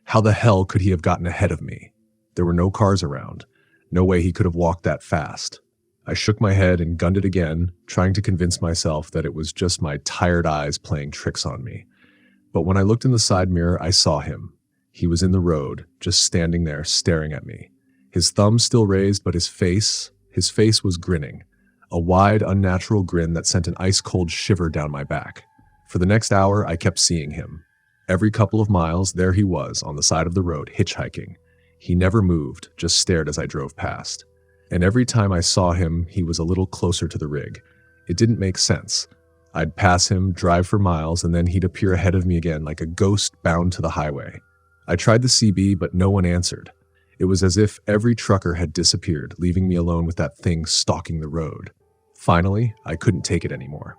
How the hell could he have gotten ahead of me? There were no cars around. No way he could have walked that fast. I shook my head and gunned it again, trying to convince myself that it was just my tired eyes playing tricks on me. But when I looked in the side mirror, I saw him. He was in the road, just standing there staring at me. His thumb still raised, but his face was grinning. A wide, unnatural grin that sent an ice-cold shiver down my back. For the next hour, I kept seeing him. Every couple of miles, there he was, on the side of the road, hitchhiking. He never moved, just stared as I drove past. And every time I saw him, he was a little closer to the rig. It didn't make sense. I'd pass him, drive for miles, and then he'd appear ahead of me again like a ghost bound to the highway. I tried the CB, but no one answered. It was as if every trucker had disappeared, leaving me alone with that thing stalking the road. Finally, I couldn't take it anymore.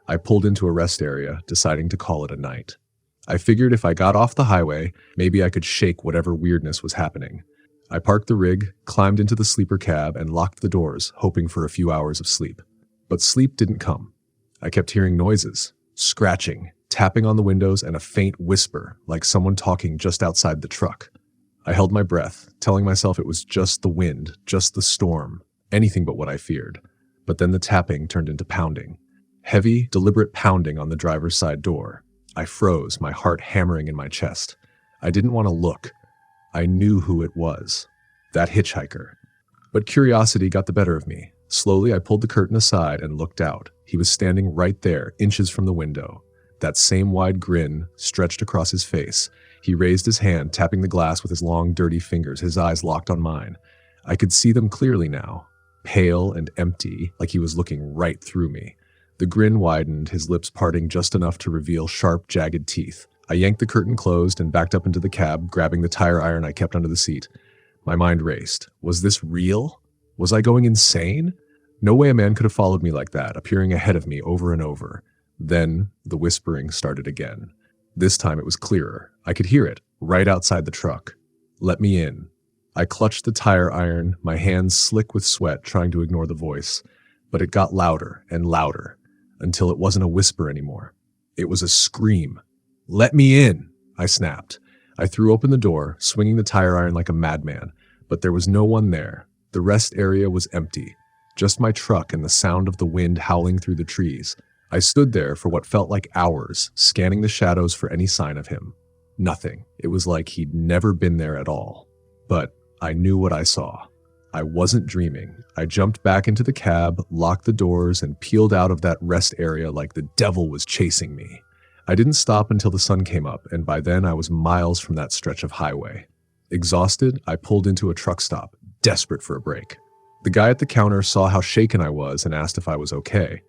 I pulled into a rest area, deciding to call it a night. I figured if I got off the highway, maybe I could shake whatever weirdness was happening. I parked the rig, climbed into the sleeper cab, and locked the doors, hoping for a few hours of sleep. But sleep didn't come. I kept hearing noises, scratching, tapping on the windows, and a faint whisper, like someone talking just outside the truck. I held my breath, telling myself it was just the wind, just the storm, anything but what I feared. But then the tapping turned into pounding. Heavy, deliberate pounding on the driver's side door. I froze, my heart hammering in my chest. I didn't want to look. I knew who it was. That hitchhiker. But curiosity got the better of me. Slowly, I pulled the curtain aside and looked out. He was standing right there, inches from the window. That same wide grin stretched across his face. He raised his hand, tapping the glass with his long, dirty fingers, his eyes locked on mine. I could see them clearly now. Pale and empty, like he was looking right through me. The grin widened, his lips parting just enough to reveal sharp, jagged teeth. I yanked the curtain closed and backed up into the cab, grabbing the tire iron I kept under the seat. My mind raced. Was this real? Was I going insane? No way a man could have followed me like that, appearing ahead of me over and over. Then the whispering started again. This time it was clearer. I could hear it, right outside the truck. Let me in. I clutched the tire iron, my hands slick with sweat, trying to ignore the voice. But it got louder and louder, until it wasn't a whisper anymore. It was a scream. Let me in, I snapped. I threw open the door, swinging the tire iron like a madman, but there was no one there. The rest area was empty. Just my truck and the sound of the wind howling through the trees. I stood there for what felt like hours, scanning the shadows for any sign of him. Nothing. It was like he'd never been there at all. But I knew what I saw. I wasn't dreaming. I jumped back into the cab, locked the doors, and peeled out of that rest area like the devil was chasing me. I didn't stop until the sun came up, and by then I was miles from that stretch of highway. Exhausted, I pulled into a truck stop, desperate for a break. The guy at the counter saw how shaken I was and asked if I was okay.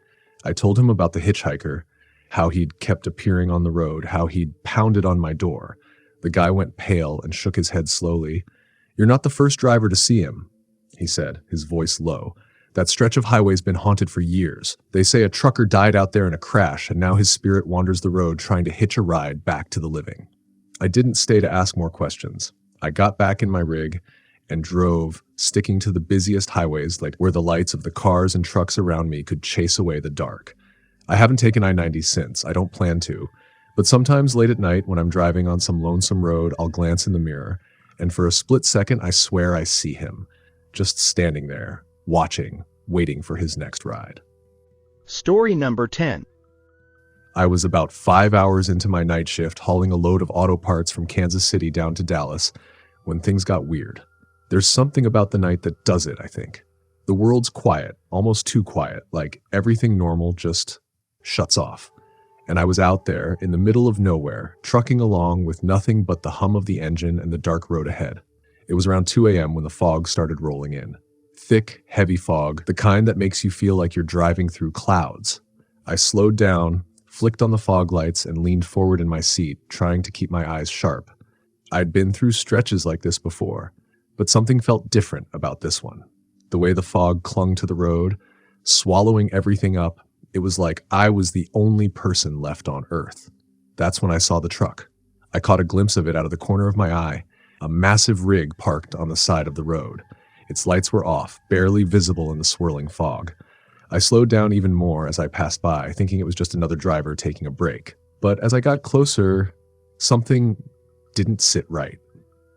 I told him about the hitchhiker, how he'd kept appearing on the road, how he'd pounded on my door. The guy went pale and shook his head slowly. "You're not the first driver to see him," he said, his voice low. "That stretch of highway's been haunted for years. They say a trucker died out there in a crash, and now his spirit wanders the road trying to hitch a ride back to the living." I didn't stay to ask more questions. I got back in my rig and drove, sticking to the busiest highways like where the lights of the cars and trucks around me could chase away the dark. I haven't taken I-90 since. I don't plan to. But sometimes late at night when I'm driving on some lonesome road, I'll glance in the mirror, and for a split second I swear I see him, just standing there, watching, waiting for his next ride. Story number 10. I was about 5 hours into my night shift hauling a load of auto parts from Kansas City down to Dallas when things got weird. There's something about the night that does it, I think. The world's quiet, almost too quiet, like everything normal just shuts off. And I was out there in the middle of nowhere, trucking along with nothing but the hum of the engine and the dark road ahead. It was around 2 a.m. when the fog started rolling in. Thick, heavy fog, the kind that makes you feel like you're driving through clouds. I slowed down, flicked on the fog lights, and leaned forward in my seat, trying to keep my eyes sharp. I'd been through stretches like this before, but something felt different about this one. The way the fog clung to the road, swallowing everything up, it was like I was the only person left on Earth. That's when I saw the truck. I caught a glimpse of it out of the corner of my eye, a massive rig parked on the side of the road. Its lights were off, barely visible in the swirling fog. I slowed down even more as I passed by, thinking it was just another driver taking a break. But as I got closer, something didn't sit right.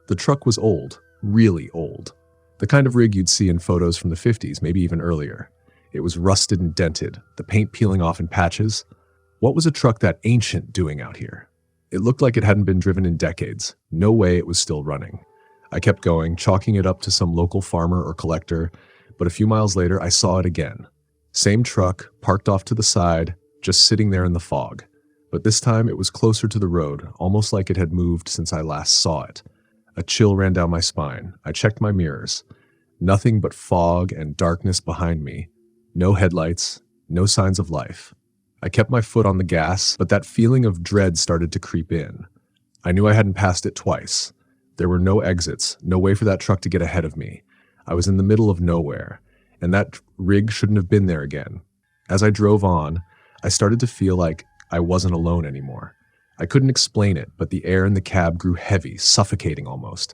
The truck was old, really old. The kind of rig you'd see in photos from the 50s, maybe even earlier. It was rusted and dented, the paint peeling off in patches. What was a truck that ancient doing out here? It looked like it hadn't been driven in decades. No way it was still running. I kept going, chalking it up to some local farmer or collector, but a few miles later I saw it again. Same truck, parked off to the side, just sitting there in the fog. But this time it was closer to the road, almost like it had moved since I last saw it. A chill ran down my spine. I checked my mirrors. Nothing but fog and darkness behind me. No headlights, no signs of life. I kept my foot on the gas, but that feeling of dread started to creep in. I knew I hadn't passed it twice. There were no exits, no way for that truck to get ahead of me. I was in the middle of nowhere, and that rig shouldn't have been there again. As I drove on, I started to feel like I wasn't alone anymore. I couldn't explain it, but the air in the cab grew heavy, suffocating almost.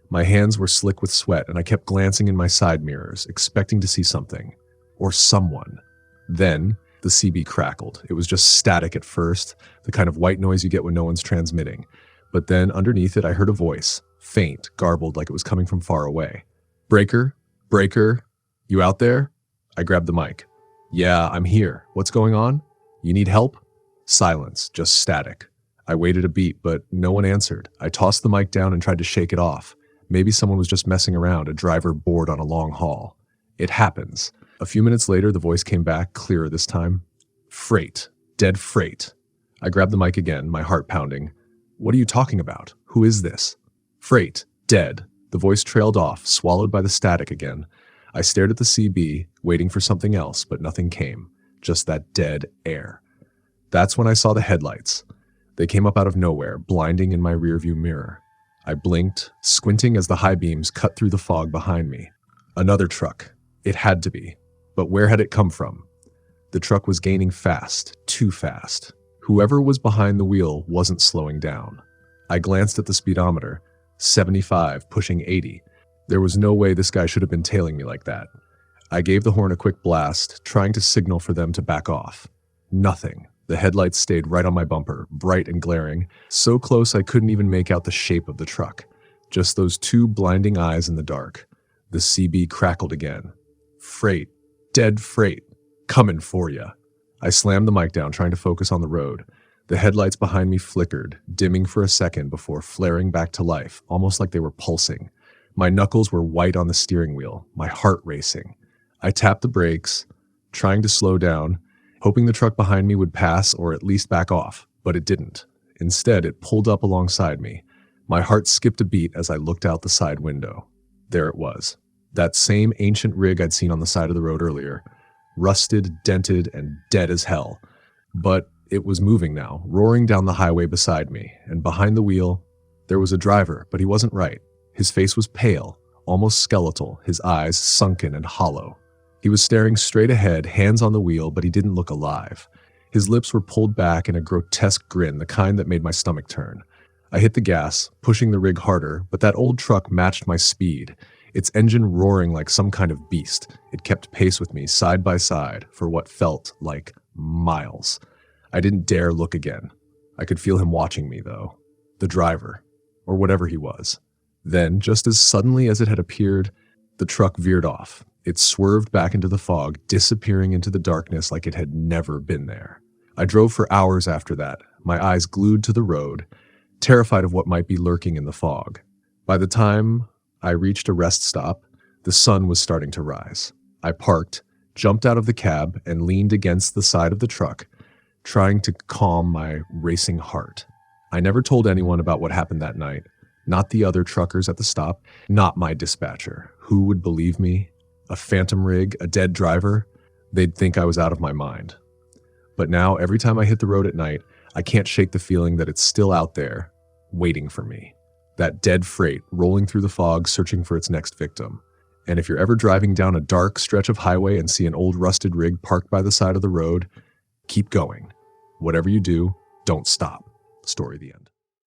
My hands were slick with sweat, and I kept glancing in my side mirrors, expecting to see something. Or someone. Then, the CB crackled. It was just static at first, the kind of white noise you get when no one's transmitting. But then, underneath it, I heard a voice, faint, garbled, like it was coming from far away. "Breaker? Breaker? You out there?" I grabbed the mic. "Yeah, I'm here. What's going on? You need help?" Silence, just static. I waited a beat, but no one answered. I tossed the mic down and tried to shake it off. Maybe someone was just messing around, a driver bored on a long haul. It happens. A few minutes later, the voice came back, clearer this time. "Freight. Dead freight." I grabbed the mic again, my heart pounding. "What are you talking about? Who is this?" "Freight. Dead." The voice trailed off, swallowed by the static again. I stared at the CB, waiting for something else, but nothing came. Just that dead air. That's when I saw the headlights. They came up out of nowhere, blinding in my rearview mirror. I blinked, squinting as the high beams cut through the fog behind me. Another truck. It had to be. But where had it come from? The truck was gaining fast, too fast. Whoever was behind the wheel wasn't slowing down. I glanced at the speedometer. 75, pushing 80. There was no way this guy should have been tailing me like that. I gave the horn a quick blast, trying to signal for them to back off. Nothing. The headlights stayed right on my bumper, bright and glaring, so close I couldn't even make out the shape of the truck. Just those two blinding eyes in the dark. The CB crackled again. Freight. Dead freight. Coming for ya. I slammed the mic down, trying to focus on the road. The headlights behind me flickered, dimming for a second before flaring back to life, almost like they were pulsing. My knuckles were white on the steering wheel, my heart racing. I tapped the brakes, trying to slow down, hoping the truck behind me would pass or at least back off, but it didn't. Instead, it pulled up alongside me. My heart skipped a beat as I looked out the side window. There it was. That same ancient rig I'd seen on the side of the road earlier. Rusted, dented, and dead as hell. But it was moving now, roaring down the highway beside me, and behind the wheel, there was a driver, but he wasn't right. His face was pale, almost skeletal, his eyes sunken and hollow. He was staring straight ahead, hands on the wheel, but he didn't look alive. His lips were pulled back in a grotesque grin, the kind that made my stomach turn. I hit the gas, pushing the rig harder, but that old truck matched my speed, its engine roaring like some kind of beast. It kept pace with me, side by side, for what felt like miles. I didn't dare look again. I could feel him watching me, though. The driver, or whatever he was. Then, just as suddenly as it had appeared, the truck veered off. It swerved back into the fog, disappearing into the darkness like it had never been there. I drove for hours after that, my eyes glued to the road, terrified of what might be lurking in the fog. By the time I reached a rest stop, the sun was starting to rise. I parked, jumped out of the cab, and leaned against the side of the truck, trying to calm my racing heart. I never told anyone about what happened that night. Not the other truckers at the stop, not my dispatcher. Who would believe me? A phantom rig, a dead driver? They'd think I was out of my mind. But now, every time I hit the road at night, I can't shake the feeling that it's still out there, waiting for me. That dead freight rolling through the fog, searching for its next victim. And if you're ever driving down a dark stretch of highway and see an old rusted rig parked by the side of the road, keep going. Whatever you do, don't stop. Story the end.